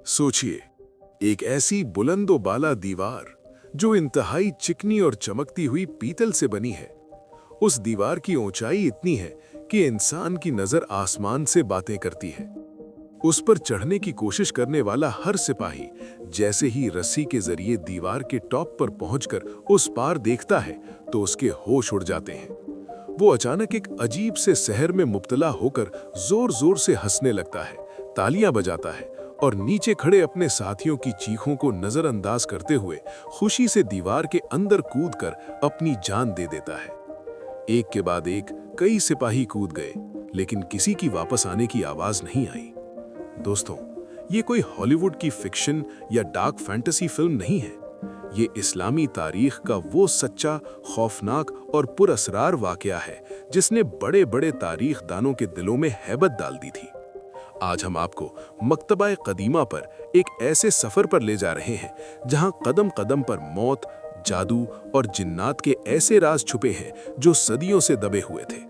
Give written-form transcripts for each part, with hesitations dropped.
सोचिए, एक ऐसी बुलंदो बाला दीवार जो इंतहाई चिकनी और चमकती हुई पीतल से बनी है। उस दीवार की ऊंचाई इतनी है कि इंसान की नजर आसमान से बातें करती है। उस पर चढ़ने की कोशिश करने वाला हर सिपाही जैसे ही रस्सी के जरिए दीवार के टॉप पर पहुंचकर उस पार देखता है तो उसके होश उड़ जाते हैं। वो अचानक एक अजीब से सहर में मुब्तला होकर जोर जोर से हंसने लगता है, तालियां बजाता है और नीचे खड़े अपने साथियों की चीखों को नजरअंदाज करते हुए खुशी से दीवार के अंदर कूदकर अपनी जान दे देता है। एक के बाद एक कई सिपाही कूद गए, लेकिन किसी की वापस आने की आवाज नहीं आई। दोस्तों, ये कोई हॉलीवुड की फिक्शन या डार्क फैंटेसी फिल्म नहीं है। ये इस्लामी तारीख का वो सच्चा, खौफनाक और पुरअसरार वाकया है जिसने बड़े बड़े तारीख दानों के दिलों में हैबत डाल दी थी। आज हम आपको मकतबा कदीमा पर एक ऐसे सफर पर ले जा रहे हैं जहां कदम कदम पर मौत, जादू और जिन्नात के ऐसे राज छुपे हैं जो सदियों से दबे हुए थे।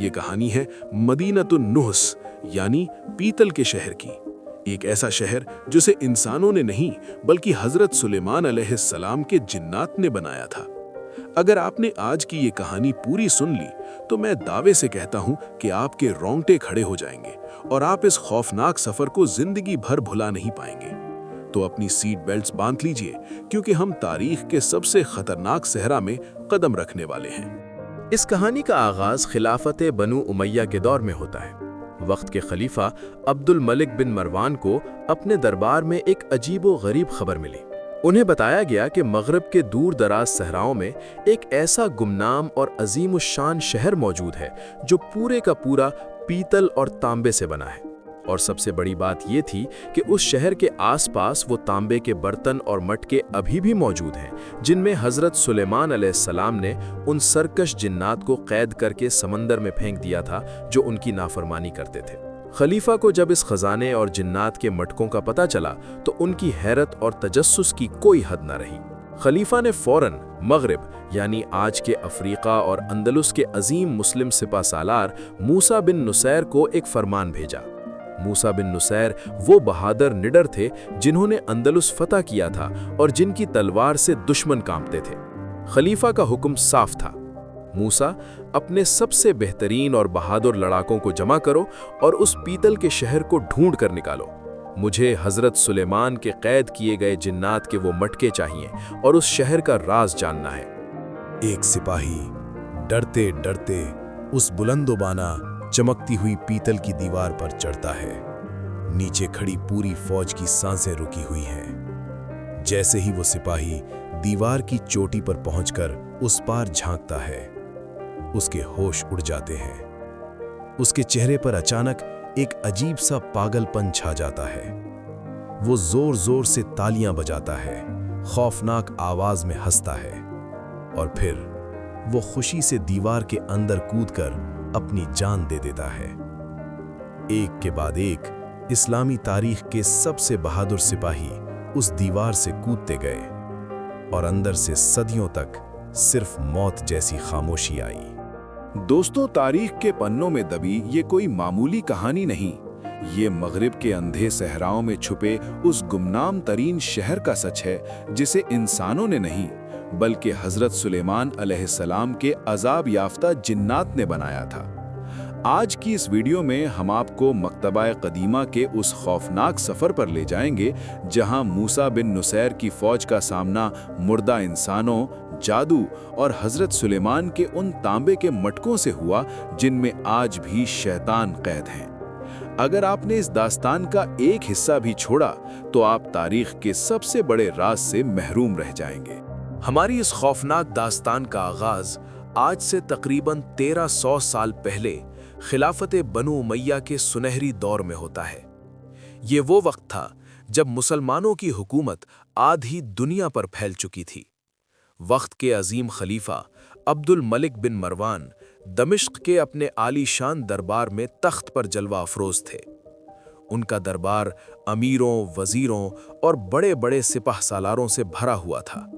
ये कहानी है मदीनतुन नुहस यानी पीतल के शहर की। एक ऐसा शहर जिसे इंसानों ने नहीं बल्कि हजरत सुलेमान अलैहिस्सलाम के जिन्नात ने बनाया था। अगर आपने आज की ये कहानी पूरी सुन ली तो मैं दावे से कहता हूं कि आपके रोंगटे खड़े हो जाएंगे और आप इस खौफनाक सफर को जिंदगी भर भुला नहीं पाएंगे। तो अपनी सीट बेल्ट्स बांध लीजिए, क्योंकि हम तारीख के सबसे खतरनाक सहरा में कदम रखने वाले हैं। इस कहानी का आगाज खिलाफत बनु उमैया के दौर में होता है। वक्त के खलीफा अब्दुल मलिक बिन मरवान को अपने दरबार में एक अजीबो गरीब खबर मिली। उन्हें बताया गया कि मगरब के दूर दराज सहराओं में एक ऐसा गुमनाम और अजीमुशान शहर मौजूद है जो पूरे का पूरा पीतल और तांबे से बना है। और सबसे बड़ी बात यह थी कि उस शहर के आसपास वो तांबे के बर्तन और मटके अभी भी मौजूद हैं जिनमें हजरत सुलेमान अलैहिस्सलाम ने उन सरकश जिन्नात को कैद करके समंदर में फेंक दिया था जो उनकी नाफरमानी करते थे। खलीफा को जब इस खजाने और जिन्नात के मटकों का पता चला तो उनकी हैरत और तजस्सुस की कोई हद न रही। खलीफा ने फौरन मगरिब यानी आज के अफ्रीका और अंदलुस के अजीम मुस्लिम सिपा सालार मूसा बिन नुसैर को एक फरमान भेजा। मूसा बिन नुसैर वो बहादुर निडर थे जिन्होंने अंदलुस फतह किया था और जिनकी तलवार से दुश्मन कांपते थे। खलीफा का हुक्म साफ था, मूसा अपने सबसे बेहतरीन और बहादुर लड़ाकों को जमा करो और उस पीतल के शहर को ढूंढ कर निकालो। मुझे हजरत सुलेमान के कैद किए गए जिन्नात के वो मटके चाहिए और उस शहर का राज जानना है। एक सिपाही डरते डरते उस बुलंदोबाना चमकती हुई पीतल की दीवार पर चढ़ता है। नीचे खड़ी पूरी फौज की सांसें रुकी हुई हैं। जैसे ही वो सिपाही दीवार की चोटी पर पहुंचकर उस पार झांकता है, उसके होश उड़ जाते हैं। उसके चेहरे पर अचानक एक अजीब सा पागलपन छा जाता है। वो जोर जोर से तालियां बजाता है, खौफनाक आवाज में हंसता है और फिर वो खुशी से दीवार के अंदर कूदकर अपनी जान दे देता है। एक के बाद एक इस्लामी तारीख के सबसे बहादुर सिपाही उस दीवार से कूदते गए और अंदर से सदियों तक सिर्फ मौत जैसी खामोशी आई। दोस्तों, तारीख के पन्नों में दबी ये कोई मामूली कहानी नहीं, ये मगरिब के अंधे सहराओं में छुपे उस गुमनाम तरीन शहर का सच है जिसे इंसानों ने नहीं बल्कि हजरत सुलेमान अलैहिस्सलाम के अजाब याफ्ता जिन्नात ने बनाया था। आज की इस वीडियो में हम आपको मकतबा कदीमा के उस खौफनाक सफर पर ले जाएंगे जहां मूसा बिन नुसैर की फौज का सामना मुर्दा इंसानों, जादू और हजरत सुलेमान के उन तांबे के मटकों से हुआ जिनमें आज भी शैतान कैद हैं। अगर आपने इस दास्तान का एक हिस्सा भी छोड़ा तो आप तारीख के सबसे बड़े राज से महरूम रह जाएंगे। हमारी इस खौफनाक दास्तान का आगाज आज से तकरीबन 1300 साल पहले खिलाफत बनु उमैया के सुनहरी दौर में होता है। ये वो वक्त था जब मुसलमानों की हुकूमत आधी दुनिया पर फैल चुकी थी। वक्त के अजीम खलीफा अब्दुल मलिक बिन मरवान दमिश्क के अपने आलीशान दरबार में तख्त पर जलवा अफरोज थे। उनका दरबार अमीरों, वजीरों और बड़े बड़े सिपाह सालारों से भरा हुआ था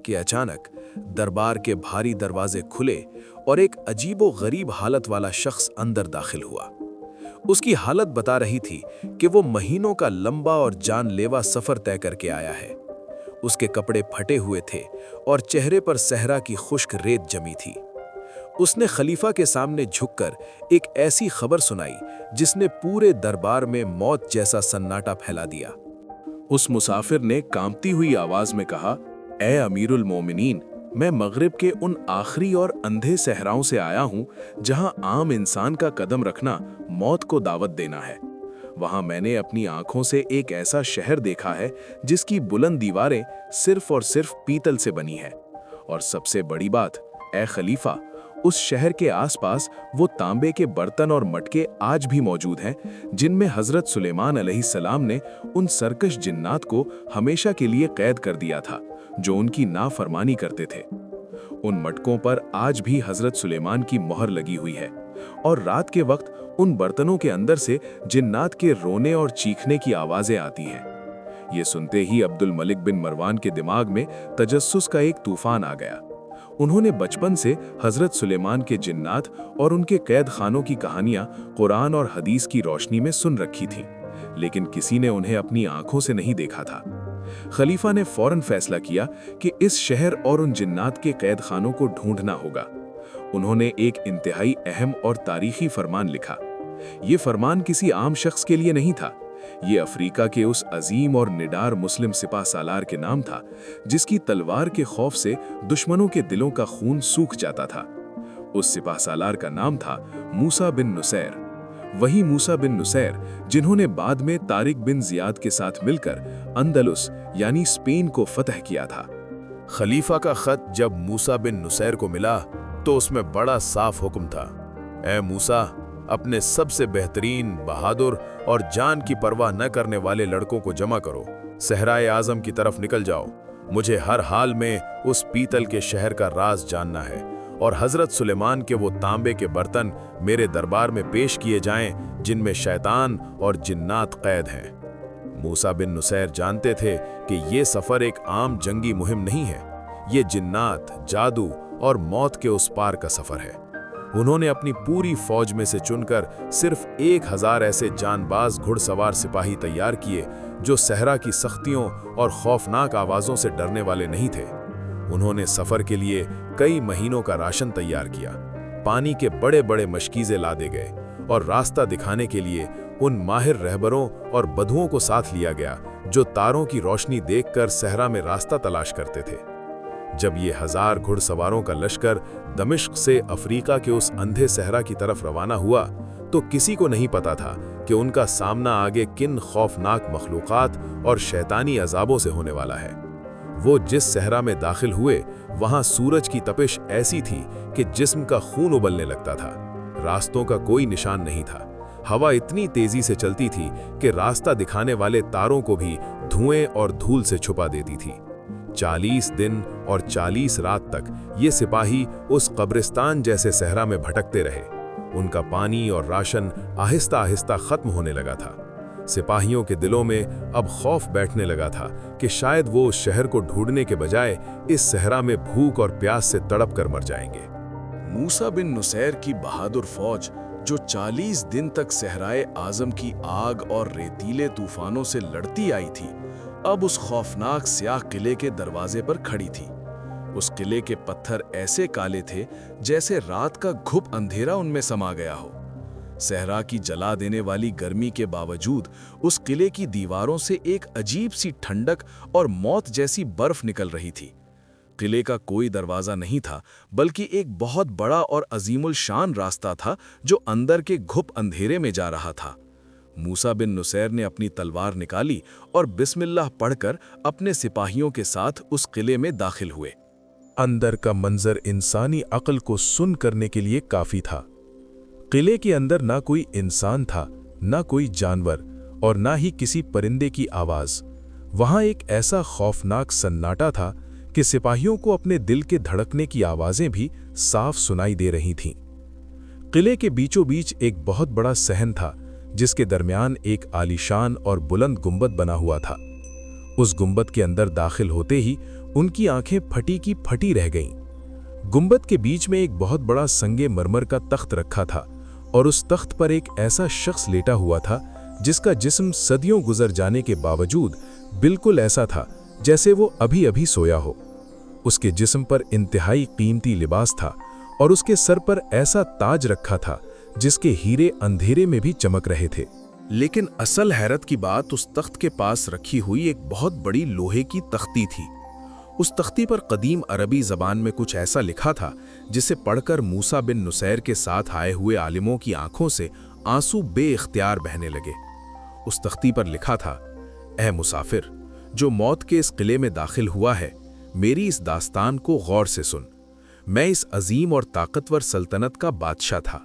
कि अचानक दरबार के भारी दरवाजे खुले और एक अजीबो गरीब हालत वाला शख्स अंदर दाखिल हुआ। उसकी हालत बता रही थी कि वो महीनों का लंबा और जानलेवा सफर तय करके आया है। उसके कपड़े फटे हुए थे और चेहरे पर सहरा की खुश्क रेत जमी थी। उसने खलीफा के सामने झुककर एक ऐसी खबर सुनाई जिसने पूरे दरबार में मौत जैसा सन्नाटा फैला दिया। उस मुसाफिर ने कांपती हुई आवाज में कहा, ए अमीरुल मोमिनीन, मैं मगरिब के उन आखिरी और अंधे सहराओं से आया हूं जहां आम इंसान का कदम रखना मौत को दावत देना है। वहां मैंने अपनी आंखों से एक ऐसा शहर देखा है जिसकी बुलंद दीवारें सिर्फ और सिर्फ पीतल से बनी है। और सबसे बड़ी बात, ए खलीफा, उस शहर के आसपास वो तांबे के बर्तन और मटके आज भी मौजूद हैं जिनमें हजरत सुलेमान अलैहिस्सलाम ने उन सरकश जिन्नात को हमेशा के लिए कैद कर दिया था जो उनकी नाफरमानी करते थे। उन मटकों पर आज भी हजरत सुलेमान की मोहर लगी हुई है और रात के वक्त उन बर्तनों के अंदर से जिन्नात के रोने और चीखने की आवाजें आती हैं। ये सुनते ही अब्दुल मलिक बिन मरवान के दिमाग में तजस्सुस का एक तूफान आ गया। उन्होंने बचपन से हजरत सुलेमान के जिन्नात और उनके कैद खानों की कहानियां कुरान और हदीस की रोशनी में सुन रखी थीं, लेकिन किसी ने उन्हें अपनी आंखों से नहीं देखा था। खलीफा ने फौरन फैसला किया कि इस शहर और उन जिन्नात के कैद खानों को ढूंढना होगा। उन्होंने एक इंतहाई अहम और तारीखी फरमान लिखा। ये फरमान किसी आम शख्स के लिए नहीं था, ये अफ्रीका के उस अजीम और निडार मुस्लिम सिपाह सालार के नाम था जिसकी तलवार के खौफ से दुश्मनों के दिलों का खून सूख जाता था। उस सिपाह सालार का नाम था मूसा बिन नुसैर। वही मूसा बिन नुसैर जिन्होंने बाद में तारिक बिन जियाद के साथ मिलकर अंदलुस यानी स्पेन को फतह किया था। खलीफा का खत जब मूसा बिन नुसैर को मिला तो उसमें बड़ा साफ हुक्म था, ए मूसा, अपने सबसे बेहतरीन, बहादुर और जान की परवाह न करने वाले लड़कों को जमा करो, सहराए आजम की तरफ निकल जाओ। मुझे हर हाल में उस पीतल के शहर का राज जानना है और हजरत सुलेमान के वो तांबे के बर्तन मेरे दरबार में पेश किए जाएं जिनमें शैतान और जिन्नात कैद हैं। मूसा बिन नुसैर जानते थे कि ये सफर एक आम जंगी मुहिम नहीं है, ये जिन्नात, जादू और मौत के उस पार का सफर है। उन्होंने अपनी पूरी फौज में से चुनकर सिर्फ 1000 ऐसे जानबाज घुड़सवार सिपाही तैयार किए जो सहरा की सख्तियों और खौफनाक आवाज़ों से डरने वाले नहीं थे। उन्होंने सफ़र के लिए कई महीनों का राशन तैयार किया, पानी के बड़े बड़े मशकीज़े लादे गए और रास्ता दिखाने के लिए उन माहिर रहबरों और बधुओं को साथ लिया गया जो तारों की रोशनी देखकर सहरा में रास्ता तलाश करते थे। जब ये 1000 घुड़सवारों का लश्कर दमिश्क से अफ्रीका के उस अंधे सहरा की तरफ रवाना हुआ तो किसी को नहीं पता था कि उनका सामना आगे किन खौफनाक मखलूक़ात और शैतानी अजाबों से होने वाला है। वो जिस सहरा में दाखिल हुए वहां सूरज की तपिश ऐसी थी कि जिस्म का खून उबलने लगता था। रास्तों का कोई निशान नहीं था। हवा इतनी तेजी से चलती थी कि रास्ता दिखाने वाले तारों को भी धुएं और धूल से छुपा देती थी। 40 दिन और 40 रात तक ये सिपाही उस कब्रिस्तान जैसे सहरा में भटकते रहे। उनका पानी और राशन आहिस्ता आहिस्ता खत्म होने लगा था। सिपाहियों के दिलों में अब खौफ बैठने लगा था कि शायद वो उस शहर को ढूंढने के बजाय इस सहरा में भूख और प्यास से तड़प कर मर जाएंगे। मूसा बिन नुसैर की बहादुर फौज जो 40 दिन तक सहराए आजम की आग और रेतीले तूफानों से लड़ती आई थी, अब उस खौफनाक स्याह किले के दरवाजे पर खड़ी थी। उस किले के पत्थर ऐसे काले थे जैसे रात का घुप अंधेरा उनमें समा गया हो। सहरा की जला देने वाली गर्मी के बावजूद उस किले की दीवारों से एक अजीब सी ठंडक और मौत जैसी बर्फ निकल रही थी। किले का कोई दरवाजा नहीं था, बल्कि एक बहुत बड़ा और अजीमुल शान रास्ता था जो अंदर के घुप अंधेरे में जा रहा था। मूसा बिन नुसैर ने अपनी तलवार निकाली और बिस्मिल्लाह पढ़कर अपने सिपाहियों के साथ उस किले में दाखिल हुए। अंदर का मंजर इंसानी अक्ल को सुन करने के लिए काफी था। किले के अंदर ना कोई इंसान था, ना कोई जानवर और ना ही किसी परिंदे की आवाज। वहां एक ऐसा खौफनाक सन्नाटा था कि सिपाहियों को अपने दिल के धड़कने की आवाजें भी साफ सुनाई दे रही थीं। किले के बीचों बीच एक बहुत बड़ा सहन था जिसके दरमियान एक आलीशान और बुलंद गुंबद बना हुआ था। उस गुंबद के अंदर दाखिल होते ही उनकी आंखें फटी की फटी रह गईं। गुंबद के बीच में एक बहुत बड़ा संगे मरमर का तख्त रखा था और उस तख्त पर एक ऐसा शख्स लेटा हुआ था जिसका जिस्म सदियों गुजर जाने के बावजूद बिल्कुल ऐसा था जैसे वो अभी अभी सोया हो। उसके जिस्म पर इंतहाई कीमती लिबास था और उसके सर पर ऐसा ताज रखा था जिसके हीरे अंधेरे में भी चमक रहे थे। लेकिन असल हैरत की बात उस तख्त के पास रखी हुई एक बहुत बड़ी लोहे की तख्ती थी। उस तख्ती पर कदीम अरबी ज़बान में कुछ ऐसा लिखा था जिसे पढ़कर मूसा बिन नुसैर के साथ आए हुए आलिमों की आंखों से आंसू बेइख्तियार बहने लगे। उस तख्ती पर लिखा था, ऐ मुसाफिर, जो मौत के इस किले में दाखिल हुआ है, मेरी इस दास्तान को गौर से सुन। मैं इस अजीम और ताकतवर सल्तनत का बादशाह था।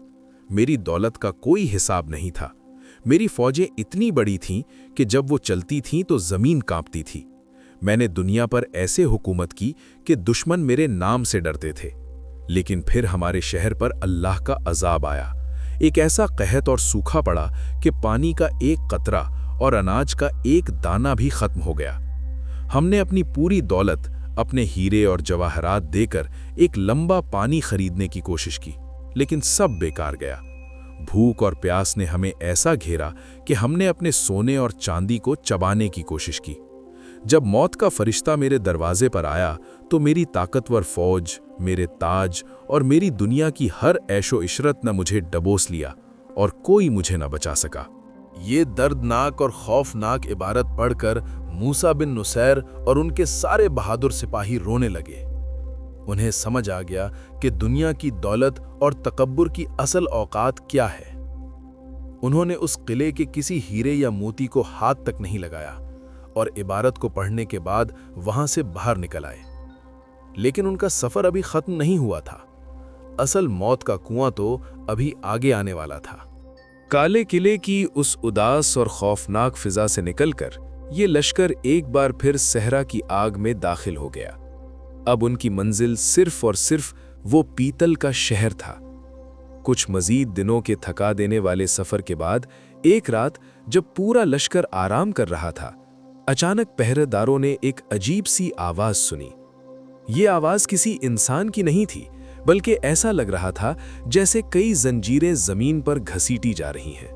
मेरी दौलत का कोई हिसाब नहीं था। मेरी फौजें इतनी बड़ी थीं कि जब वो चलती थीं तो ज़मीन कांपती थी। मैंने दुनिया पर ऐसे हुकूमत की कि दुश्मन मेरे नाम से डरते थे। लेकिन फिर हमारे शहर पर अल्लाह का अजाब आया। एक ऐसा कहत और सूखा पड़ा कि पानी का एक कतरा और अनाज का एक दाना भी खत्म हो गया। हमने अपनी पूरी दौलत, अपने हीरे और जवाहरात देकर एक लंबा पानी खरीदने की कोशिश की, लेकिन सब बेकार गया। भूख और प्यास ने हमें ऐसा घेरा कि हमने अपने सोने और चांदी को चबाने की कोशिश की। जब मौत का फरिश्ता मेरे दरवाजे पर आया तो मेरी ताकतवर फौज, मेरे ताज और मेरी दुनिया की हर ऐशो इशरत न मुझे डबोस लिया और कोई मुझे न बचा सका। ये दर्दनाक और खौफनाक इबारत पढ़कर मूसा बिन नुसैर और उनके सारे बहादुर सिपाही रोने लगे। उन्हें समझ आ गया कि दुनिया की दौलत और तकब्बुर की असल औकात क्या है। उन्होंने उस किले के किसी हीरे या मोती को हाथ तक नहीं लगाया और इबारत को पढ़ने के बाद वहां से बाहर निकल आए। लेकिन उनका सफर अभी खत्म नहीं हुआ था। असल मौत का कुआं तो अभी आगे आने वाला था। काले किले की उस उदास और खौफनाक फिजा से निकलकर ये लश्कर एक बार फिर सहरा की आग में दाखिल हो गया। अब उनकी मंजिल सिर्फ और सिर्फ वो पीतल का शहर था। कुछ मजीद दिनों के थका देने वाले सफर के बाद एक रात जब पूरा लश्कर आराम कर रहा था, अचानक पहरेदारों ने एक अजीब सी आवाज सुनी। ये आवाज किसी इंसान की नहीं थी, बल्कि ऐसा लग रहा था जैसे कई जंजीरें जमीन पर घसीटी जा रही हैं।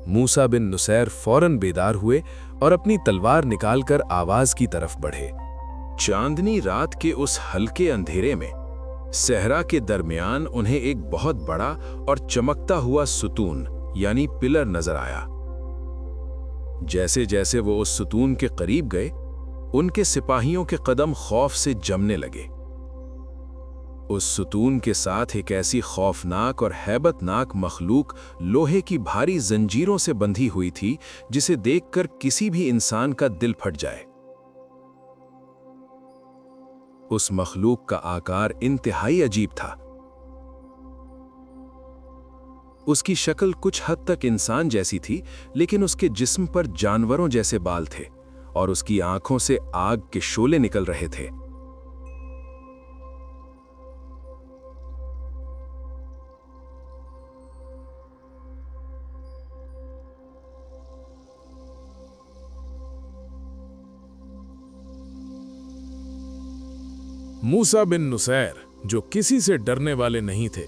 मूसा बिन नुसैर फौरन बेदार हुए और अपनी तलवार निकालकर आवाज की तरफ बढ़े। चांदनी रात के उस हल्के अंधेरे में सहरा के दरमियान उन्हें एक बहुत बड़ा और चमकता हुआ सुतून यानी पिलर नजर आया। जैसे जैसे वो उस सुतून के करीब गए, उनके सिपाहियों के कदम खौफ से जमने लगे। उस सुतून के साथ एक ऐसी खौफनाक और हैबतनाक मखलूक लोहे की भारी जंजीरों से बंधी हुई थी जिसे देखकर किसी भी इंसान का दिल फट जाए। उस मखलूक का आकार इंतहाई अजीब था। उसकी शक्ल कुछ हद तक इंसान जैसी थी, लेकिन उसके जिस्म पर जानवरों जैसे बाल थे और उसकी आंखों से आग के शोले निकल रहे थे। मूसा बिन नुसैर, जो किसी से डरने वाले नहीं थे,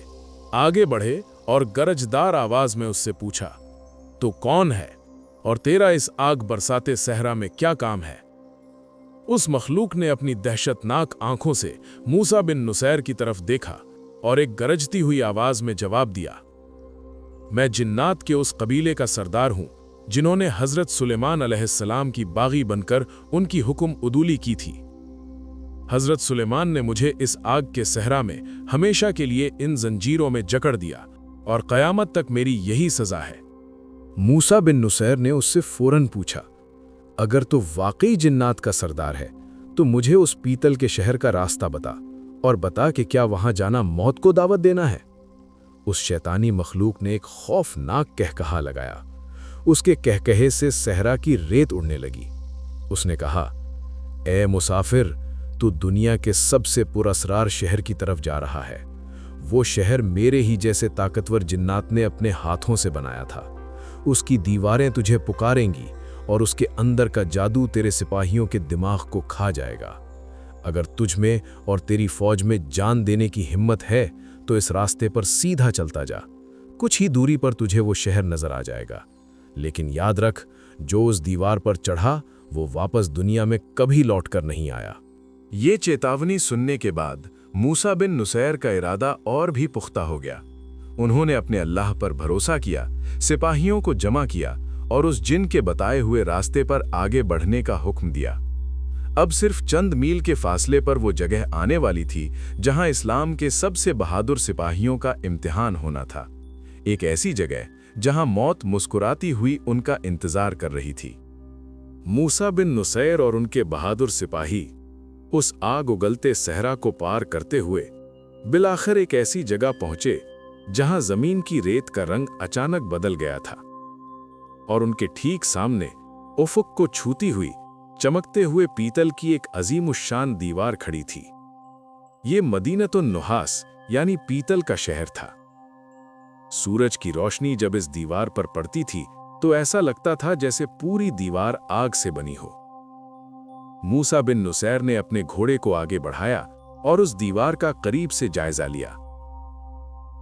आगे बढ़े और गरजदार आवाज में उससे पूछा, तू कौन है और तेरा इस आग बरसाते सहरा में क्या काम है? उस मखलूक ने अपनी दहशतनाक आंखों से मूसा बिन नुसैर की तरफ देखा और एक गरजती हुई आवाज में जवाब दिया, मैं जिन्नात के उस कबीले का सरदार हूं जिन्होंने हजरत सुलेमान अलैहिस्सलाम की बागी बनकर उनकी हुक्म उदूली की थी। हजरत सुलेमान ने मुझे इस आग के सहरा में हमेशा के लिए इन जंजीरों में जकड़ दिया और कयामत तक मेरी यही सजा है। मूसा बिन नुसैर ने उससे फौरन पूछा, अगर तो वाकई जिन्नात का सरदार है तो मुझे उस पीतल के शहर का रास्ता बता और बता कि क्या वहां जाना मौत को दावत देना है। उस शैतानी मखलूक ने एक खौफनाक कहकहा लगाया। उसके कहकहे से सहरा की रेत उड़ने लगी। उसने कहा, ए मुसाफिर, तू दुनिया के सबसे पुरअसरार शहर की तरफ जा रहा है। वो शहर मेरे ही जैसे ताकतवर जिन्नात ने अपने हाथों से बनाया था। उसकी दीवारें तुझे पुकारेंगी और उसके अंदर का जादू तेरे सिपाहियों के दिमाग को खा जाएगा। अगर तुझ में और तेरी फौज में जान देने की हिम्मत है तो इस रास्ते पर सीधा चलता जा। कुछ ही दूरी पर तुझे वो शहर नजर आ जाएगा, लेकिन याद रख, जो उस दीवार पर चढ़ा वो वापस दुनिया में कभी लौटकर नहीं आया। ये चेतावनी सुनने के बाद मूसा बिन नुसैर का इरादा और भी पुख्ता हो गया। उन्होंने अपने अल्लाह पर भरोसा किया, सिपाहियों को जमा किया और उस जिन के बताए हुए रास्ते पर आगे बढ़ने का हुक्म दिया। अब सिर्फ चंद मील के फासले पर वो जगह आने वाली थी जहां इस्लाम के सबसे बहादुर सिपाहियों का इम्तिहान होना था। एक ऐसी जगह जहां मौत मुस्कुराती हुई उनका इंतजार कर रही थी। मूसा बिन नुसैर और उनके बहादुर सिपाही उस आग उगलते सहरा को पार करते हुए बिलाखिर एक ऐसी जगह पहुंचे जहां जमीन की रेत का रंग अचानक बदल गया था और उनके ठीक सामने उफुक को छूती हुई चमकते हुए पीतल की एक अजीमुश्शान दीवार खड़ी थी। ये मदीनतुन नुहास यानी पीतल का शहर था। सूरज की रोशनी जब इस दीवार पर पड़ती थी तो ऐसा लगता था जैसे पूरी दीवार आग से बनी हो। मूसा बिन नुसैर ने अपने घोड़े को आगे बढ़ाया और उस दीवार का करीब से जायजा लिया।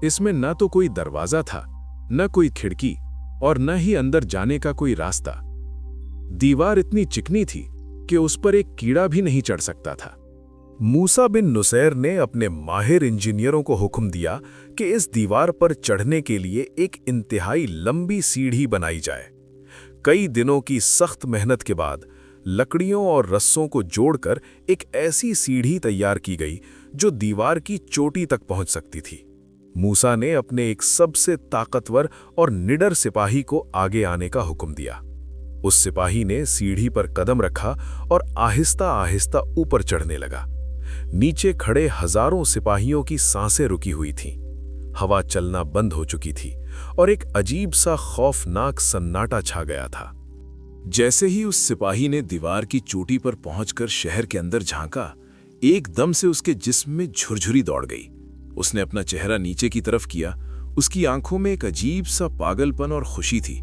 इसमें न तो कोई दरवाजा था, न कोई खिड़की और न ही अंदर जाने का कोई रास्ता। दीवार इतनी चिकनी थी कि उस पर एक कीड़ा भी नहीं चढ़ सकता था। मूसा बिन नुसैर ने अपने माहिर इंजीनियरों को हुक्म दिया कि इस दीवार पर चढ़ने के लिए एक इंतहाई लंबी सीढ़ी बनाई जाए। कई दिनों की सख्त मेहनत के बाद लकड़ियों और रस्सों को जोड़कर एक ऐसी सीढ़ी तैयार की गई जो दीवार की चोटी तक पहुंच सकती थी। मूसा ने अपने एक सबसे ताकतवर और निडर सिपाही को आगे आने का हुक्म दिया। उस सिपाही ने सीढ़ी पर कदम रखा और आहिस्ता आहिस्ता ऊपर चढ़ने लगा। नीचे खड़े हजारों सिपाहियों की सांसें रुकी हुई थीं। हवा चलना बंद हो चुकी थी और एक अजीब सा खौफनाक सन्नाटा छा गया था। जैसे ही उस सिपाही ने दीवार की चोटी पर पहुंचकर शहर के अंदर झांका, एकदम से उसके जिस्म में झुरझुरी दौड़ गई। उसने अपना चेहरा नीचे की तरफ किया। उसकी आंखों में एक अजीब सा पागलपन और खुशी थी।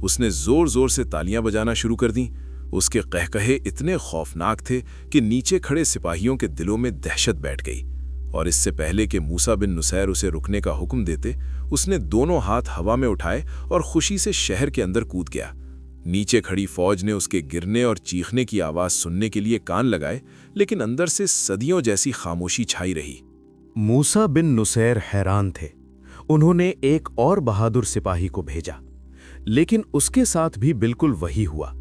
उसने जोर जोर से तालियां बजाना शुरू कर दी। उसके कहकहे इतने खौफनाक थे कि नीचे खड़े सिपाहियों के दिलों में दहशत बैठ गई, और इससे पहले कि मूसा बिन नुसैर उसे रुकने का हुक्म देते, उसने दोनों हाथ हवा में उठाए और खुशी से शहर के अंदर कूद गया। नीचे खड़ी फौज ने उसके गिरने और चीखने की आवाज सुनने के लिए कान लगाए, लेकिन अंदर से सदियों जैसी खामोशी छाई रही। मूसा बिन नुसैर हैरान थे। उन्होंने एक और बहादुर सिपाही को भेजा, लेकिन उसके साथ भी बिल्कुल वही हुआ।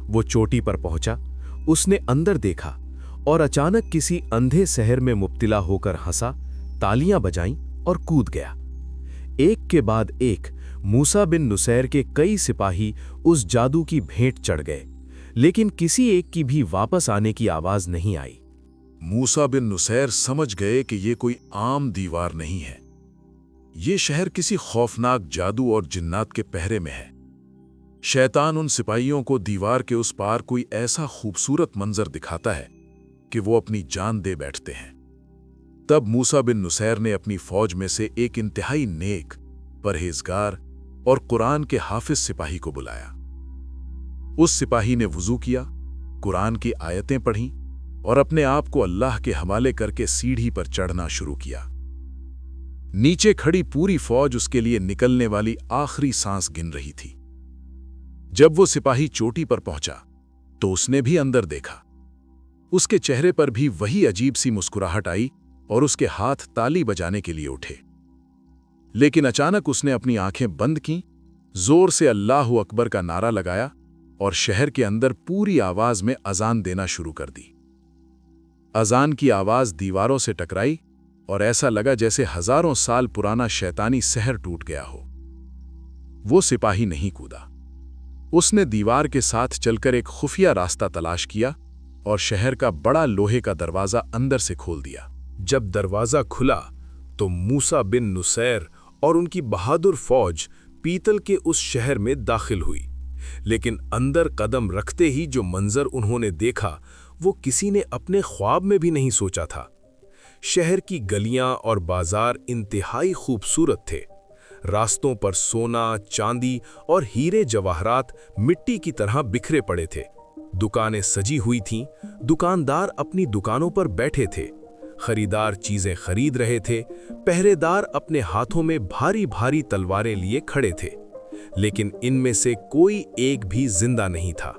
वो चोटी पर पहुंचा, उसने अंदर देखा और अचानक किसी अंधे सहर में मुब्तिला होकर हंसा, तालियां बजाईं और कूद गया। एक के बाद एक मूसा बिन नुसैर के कई सिपाही उस जादू की भेंट चढ़ गए, लेकिन किसी एक की भी वापस आने की आवाज नहीं आई। मूसा बिन नुसैर समझ गए कि ये कोई आम दीवार नहीं है। ये शहर किसी खौफनाक जादू और जिन्नात के पहरे में है। शैतान उन सिपाहियों को दीवार के उस पार कोई ऐसा खूबसूरत मंजर दिखाता है कि वो अपनी जान दे बैठते हैं। तब मूसा बिन नुसैर ने अपनी फौज में से एक इंतहाई नेक, परहेजगार और कुरान के हाफिज सिपाही को बुलाया। उस सिपाही ने वुजू किया, कुरान की आयतें पढ़ीं और अपने आप को अल्लाह के हवाले करके सीढ़ी पर चढ़ना शुरू किया। नीचे खड़ी पूरी फौज उसके लिए निकलने वाली आखिरी सांस गिन रही थी। जब वो सिपाही चोटी पर पहुंचा तो उसने भी अंदर देखा। उसके चेहरे पर भी वही अजीब सी मुस्कुराहट आई और उसके हाथ ताली बजाने के लिए उठे। लेकिन अचानक उसने अपनी आंखें बंद कीं, जोर से अल्लाहु अकबर का नारा लगाया और शहर के अंदर पूरी आवाज में अजान देना शुरू कर दी। अजान की आवाज दीवारों से टकराई और ऐसा लगा जैसे हजारों साल पुराना शैतानी सहर टूट गया हो। वो सिपाही नहीं कूदा। उसने दीवार के साथ चलकर एक खुफिया रास्ता तलाश किया और शहर का बड़ा लोहे का दरवाजा अंदर से खोल दिया। जब दरवाजा खुला तो मूसा बिन नुसैर और उनकी बहादुर फौज पीतल के उस शहर में दाखिल हुई। लेकिन अंदर कदम रखते ही जो मंजर उन्होंने देखा वो किसी ने अपने ख्वाब में भी नहीं सोचा था। शहर की गलियां और बाजार इंतहाई खूबसूरत थे। रास्तों पर सोना, चांदी और हीरे जवाहरात मिट्टी की तरह बिखरे पड़े थे। दुकानें सजी हुई थीं, दुकानदार अपनी दुकानों पर बैठे थे। खरीदार चीजें खरीद रहे थे, पहरेदार अपने हाथों में भारी भारी तलवारें लिए खड़े थे, लेकिन इनमें से कोई एक भी जिंदा नहीं था।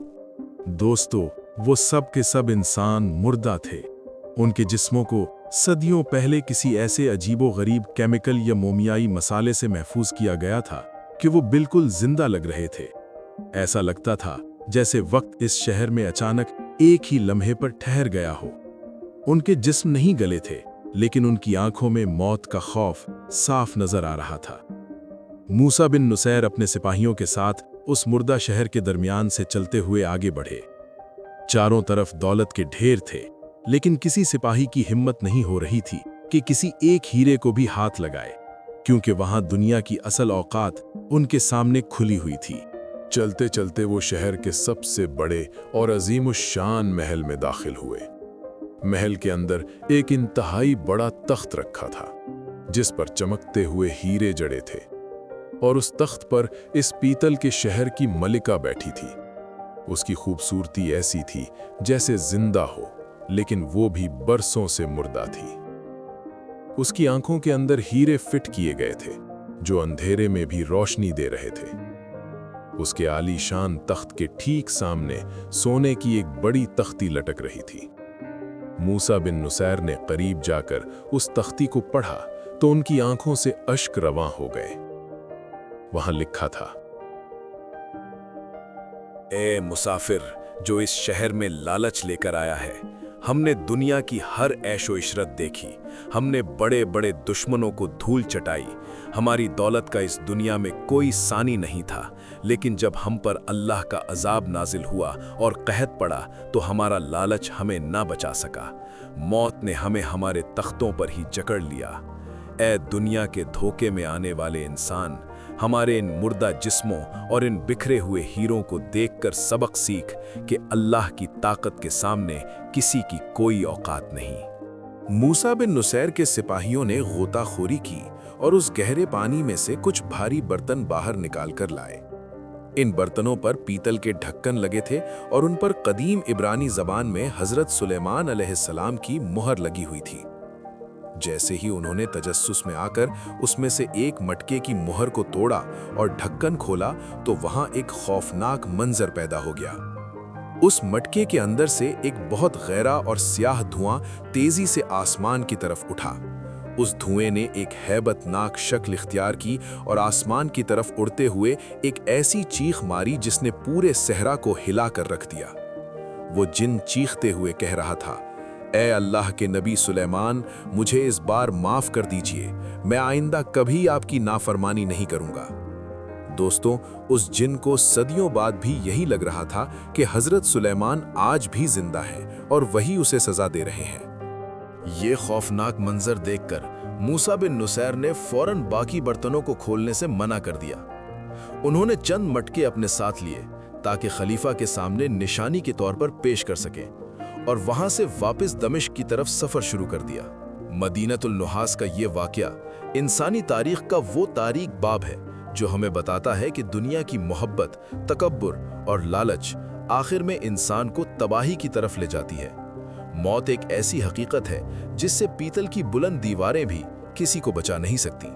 दोस्तों, वो सब के सब इंसान मुर्दा थे। उनके जिस्मों को सदियों पहले किसी ऐसे अजीबो-गरीब केमिकल या मोमियाई मसाले से महफूज किया गया था कि वो बिल्कुल जिंदा लग रहे थे। ऐसा लगता था जैसे वक्त इस शहर में अचानक एक ही लम्हे पर ठहर गया हो। उनके जिस्म नहीं गले थे, लेकिन उनकी आंखों में मौत का खौफ साफ नजर आ रहा था। मूसा बिन नुसैर अपने सिपाहियों के साथ उस मुर्दा शहर के दरमियान से चलते हुए आगे बढ़े। चारों तरफ दौलत के ढेर थे, लेकिन किसी सिपाही की हिम्मत नहीं हो रही थी कि किसी एक हीरे को भी हाथ लगाए, क्योंकि वहां दुनिया की असल औकात उनके सामने खुली हुई थी। चलते चलते वो शहर के सबसे बड़े और अजीमुश्शान महल में दाखिल हुए। महल के अंदर एक इंतहाई बड़ा तख्त रखा था, जिस पर चमकते हुए हीरे जड़े थे, और उस तख्त पर इस पीतल के शहर की मलिका बैठी थी। उसकी खूबसूरती ऐसी थी जैसे जिंदा हो, लेकिन वो भी बरसों से मुर्दा थी। उसकी आंखों के अंदर हीरे फिट किए गए थे, जो अंधेरे में भी रोशनी दे रहे थे। उसके आलीशान तख्त के ठीक सामने सोने की एक बड़ी तख्ती लटक रही थी। मूसा बिन नुसैर ने करीब जाकर उस तख्ती को पढ़ा तो उनकी आंखों से अश्क रवां हो गए। वहां लिखा था, ए मुसाफिर जो इस शहर में लालच लेकर आया है, हमने दुनिया की हर ऐशो इशरत देखी, हमने बड़े बड़े दुश्मनों को धूल चटाई, हमारी दौलत का इस दुनिया में कोई सानी नहीं था, लेकिन जब हम पर अल्लाह का अजाब नाजिल हुआ और कहत पड़ा तो हमारा लालच हमें ना बचा सका। मौत ने हमें हमारे तख्तों पर ही जकड़ लिया। ए दुनिया के धोखे में आने वाले इंसान, हमारे इन मुर्दा जिस्मों और इन बिखरे हुए हीरों को देखकर सबक सीख कि अल्लाह की ताकत के सामने किसी की कोई औकात नहीं। मूसा बिन नुसैर के सिपाहियों ने गोताखोरी की और उस गहरे पानी में से कुछ भारी बर्तन बाहर निकाल कर लाए। इन बर्तनों पर पीतल के ढक्कन लगे थे और उन पर कदीम इब्रानी जबान में हजरत सुलेमान अलैहिस्सलाम की मुहर लगी हुई थी। जैसे ही उन्होंने तजस्सुस में आकर उसमें से एक मटके की मुहर को तोड़ा और ढक्कन खोला तो वहां एक खौफनाक मंजर पैदा हो गया। उस मटके के अंदर से एक बहुत गहरा और स्याह धुआं तेजी से आसमान की तरफ उठा। उस धुएं ने एक हैबतनाक शक्ल इख्तियार की और आसमान की तरफ उड़ते हुए एक ऐसी चीख मारी जिसने पूरे सहरा को हिला कर रख दिया। वो जिन चीखते हुए कह रहा था, ए अल्लाह के नबी सुलेमान, मुझे इस बार माफ कर दीजिए, मैं आइंदा कभी आपकी नाफरमानी नहीं करूंगा। दोस्तों, उस जिन को सदियों बाद भी यही लग रहा था कि हजरत सुलेमान आज भी जिंदा है और वही उसे सजा दे रहे हैं। ये खौफनाक मंजर देखकर मूसा बिन नुसैर ने फौरन बाकी बर्तनों को खोलने से मना कर दिया। उन्होंने चंद मटके अपने साथ लिए ताकि खलीफा के सामने निशानी के तौर पर पेश कर सके और वहां से वापस दमिश्क की तरफ सफर शुरू कर दिया। मदीनतुल नुहास का ये वाकया इंसानी तारीख का वो तारीख बाब है जो हमें बताता है कि दुनिया की मोहब्बत, तकब्बुर और लालच आखिर में इंसान को तबाही की तरफ ले जाती है। मौत एक ऐसी हकीकत है जिससे पीतल की बुलंद दीवारें भी किसी को बचा नहीं सकती।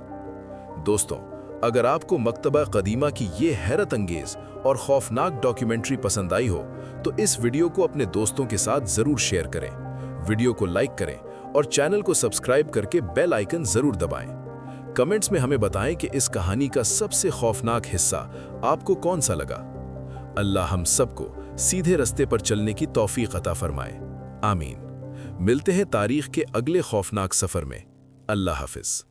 दोस्तों, अगर आपको मकतबा कदीमा की ये हैरत अंगेज और खौफनाक डॉक्यूमेंट्री पसंद आई हो तो इस वीडियो को अपने दोस्तों के साथ जरूर शेयर करें, वीडियो को लाइक करें और चैनल को सब्सक्राइब करके बेल आइकन जरूर दबाएं। कमेंट्स में हमें बताएं कि इस कहानी का सबसे खौफनाक हिस्सा आपको कौन सा लगा। अल्लाह हम सबको सीधे रास्ते पर चलने की तौफीक अता फरमाए। आमीन। मिलते हैं तारीख के अगले खौफनाक सफर में। अल्लाह हाफिज।